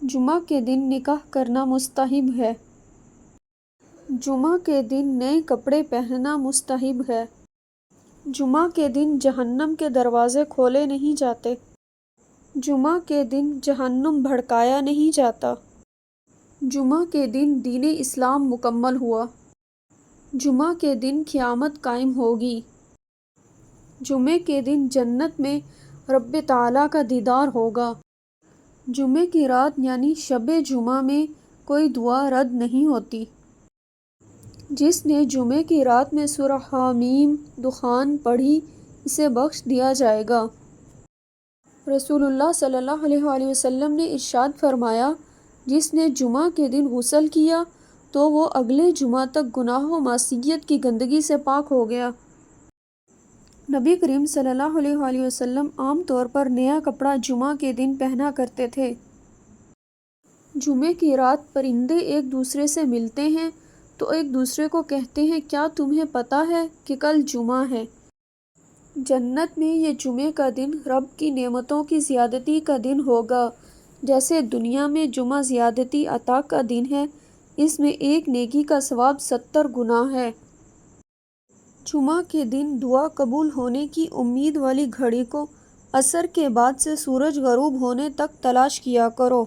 جمعہ کے دن نکاح کرنا مستحب ہے۔ جمعہ کے دن نئے کپڑے پہننا مستحب ہے۔ جمعہ کے دن جہنم کے دروازے کھولے نہیں جاتے۔ جمعہ کے دن جہنم بھڑکایا نہیں جاتا۔ جمعہ کے دن دین اسلام مکمل ہوا۔ جمعہ کے دن قیامت قائم ہوگی۔ جمعے کے دن جنت میں رب تعالیٰ کا دیدار ہوگا۔ جمعے کی رات یعنی شب جمعہ میں کوئی دعا رد نہیں ہوتی۔ جس نے جمعے کی رات میں سورہ حامیم دخان پڑھی اسے بخش دیا جائے گا۔ رسول اللہ صلی اللہ علیہ وآلہ وسلم نے ارشاد فرمایا، جس نے جمعہ کے دن غسل کیا تو وہ اگلے جمعہ تک گناہ و معصیت کی گندگی سے پاک ہو گیا۔ نبی کریم صلی اللہ علیہ وآلہ وسلم عام طور پر نیا کپڑا جمعہ کے دن پہنا کرتے تھے۔ جمعے کی رات پرندے ایک دوسرے سے ملتے ہیں تو ایک دوسرے کو کہتے ہیں، کیا تمہیں پتہ ہے کہ کل جمعہ ہے؟ جنت میں یہ جمعے کا دن رب کی نعمتوں کی زیادتی کا دن ہوگا۔ جیسے دنیا میں جمعہ زیادتی عطا کا دن ہے، اس میں ایک نیکی کا ثواب 70 گنا ہے۔ جمعہ کے دن دعا قبول ہونے کی امید والی گھڑی کو عصر کے بعد سے سورج غروب ہونے تک تلاش کیا کرو۔